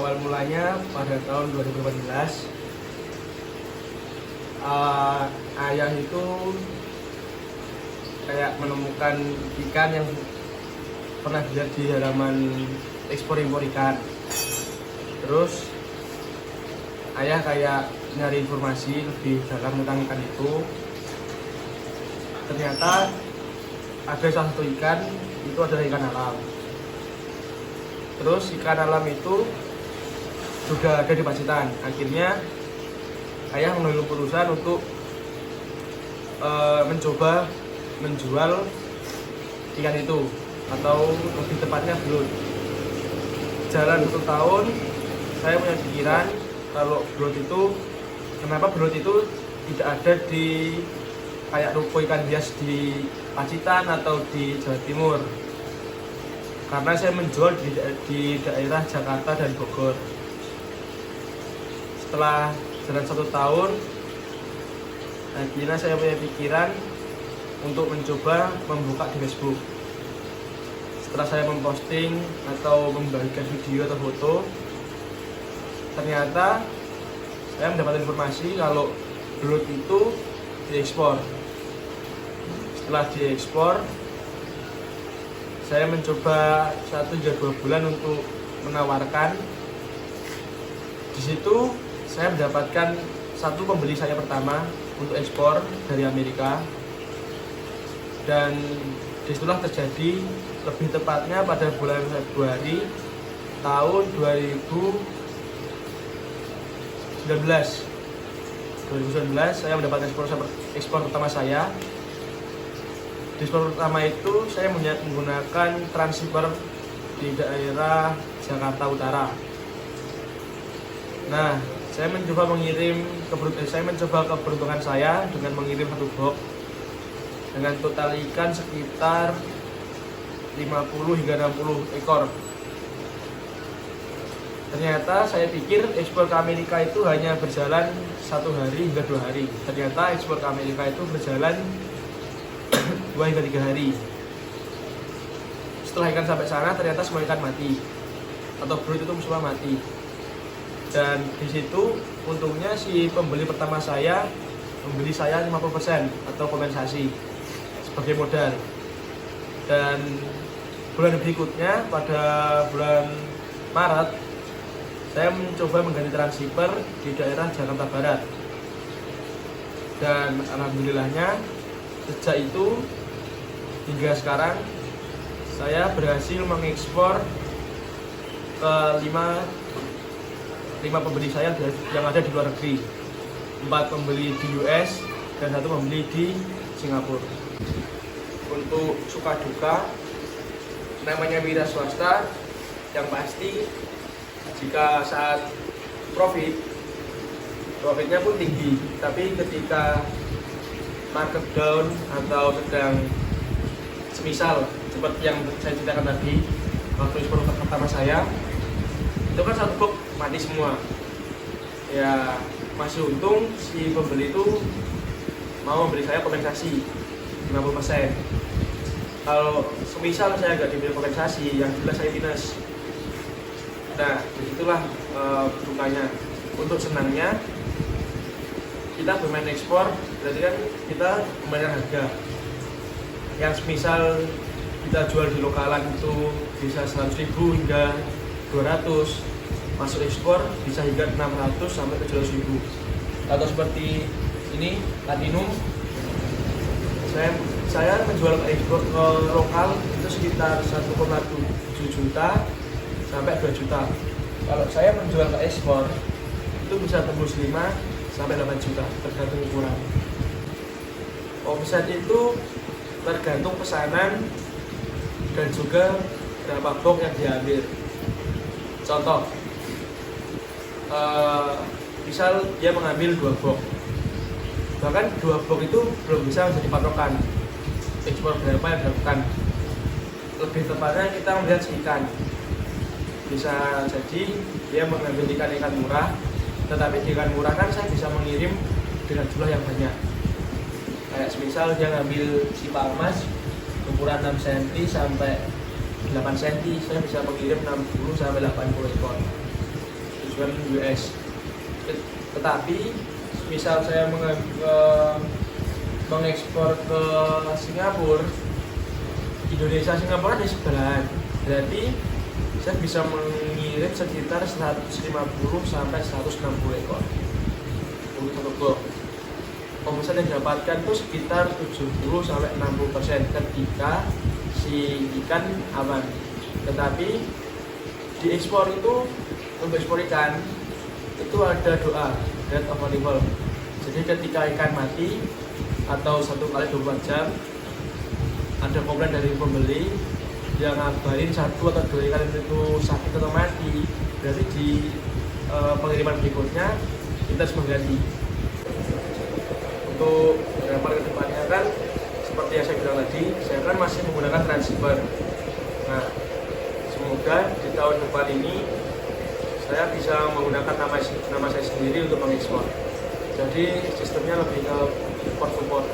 Awal mulanya pada tahun 2018, ayah itu kayak menemukan ikan yang pernah dilihat di halaman ekspor impor ikan. Terus ayah kayak nyari informasi lebih dalam tentang ikan itu. Ternyata ada salah satu ikan itu adalah ikan alam. Terus ikan alam itu sudah ada di Pacitan. Akhirnya ayah mengambil keputusan untuk mencoba menjual ikan itu, atau lebih tepatnya belut. Jalan 1 tahun saya punya pikiran kalau belut itu, kenapa belut itu tidak ada di kayak ruko ikan hias di Pacitan atau di Jawa Timur. Karena saya menjual di daerah Jakarta dan Bogor. Setelah jalan 1 tahun, akhirnya saya punya pikiran untuk mencoba membuka di Facebook. Setelah saya memposting atau membagikan video atau foto, ternyata saya mendapat informasi kalau belut itu diekspor. Setelah diekspor, saya mencoba 1 hingga 2 bulan untuk menawarkan. Di situ saya mendapatkan satu pembeli saya pertama untuk ekspor dari Amerika, dan disitulah terjadi, lebih tepatnya pada bulan Februari tahun 2019 saya mendapat ekspor pertama saya. Di ekspor pertama itu saya menggunakan transceiver di daerah Jakarta Utara. Nah, saya mencoba keberuntungan saya dengan mengirim 1 box dengan total ikan sekitar 50 hingga 60 ekor. Ternyata saya pikir ekspor ke Amerika itu hanya berjalan 1 hari hingga 2 hari. Ternyata ekspor ke Amerika itu berjalan 2 hingga 3 hari. Setelah ikan sampai sana, ternyata semua ikan mati, atau belut itu semua mati. Dan di situ untungnya si pembeli pertama saya membeli saya 50% atau kompensasi sebagai modal. Dan bulan berikutnya pada bulan Maret saya mencoba mengganti transceiver di daerah Jakarta Barat. Dan alhamdulillahnya sejak itu hingga sekarang saya berhasil mengekspor ke 5 pembeli saya yang ada di luar negeri. 4 pembeli di US dan 1 pembeli di Singapura. Untuk suka duka, namanya wira swasta, yang pasti jika saat profitnya pun tinggi, tapi ketika market down atau sedang semisal seperti yang saya ceritakan tadi waktu ekspor pertama saya, itu kan 1 box mati semua. Ya masih untung si pembeli itu mau memberi saya kompensasi 50%. Kalau semisal saya nggak diberi kompensasi, yang jelas saya minus. Nah, begitulah dukanya. Untuk senangnya, kita bermain ekspor, berarti kan kita membayar harga. Yang semisal kita jual di lokalan itu bisa 100.000 hingga 200, masuk ekspor bisa hingga 600 sampai 700.000. Atau seperti ini, Platinum, saya menjual ekspor ke lokal itu sekitar 1,7 juta sampai 2 juta. Kalau saya menjual ke ekspor itu bisa tembus 5 sampai 8 juta tergantung ukuran. Omset itu tergantung pesanan dan juga berapa box yang diambil. Contoh, misal dia mengambil 2 box, bahkan 2 box itu belum bisa menjadi patokan ekspor berapa yang dilakukan. Lebih tepatnya kita melihat si ikan. Bisa jadi dia mengambil ikan murah, tetapi di ikan murah kan saya bisa mengirim dengan jumlah yang banyak. Kayak semisal dia ngambil si palmas ukuran 6 cm sampai 8 cm, saya bisa mengirim 60 sampai 80 ekor. yuan US. Tetapi misal saya mengekspor ke Singapura, Indonesia Singapura di sebelahan, berarti saya bisa mengirim sekitar 150 sampai 160 ekor untuk satu box. Omset yang didapatkan itu sekitar 70 sampai 60% ketika si ikan aman. Tetapi di ekspor itu, untuk ekspor ikan itu ada doa death of animal. Jadi ketika ikan mati atau 1 kali 24 jam ada komplain dari pembeli yang ngabarin 1 atau 2 ikan itu sakit atau mati, berarti di pengiriman berikutnya kita harus mengganti. Untuk beberapa ke depannya kan seperti yang saya bilang tadi, saya kan masih menggunakan transceiver. Nah, semoga di tahun depan ini saya bisa menggunakan nama saya sendiri untuk mengekspor. Jadi sistemnya lebih ke support.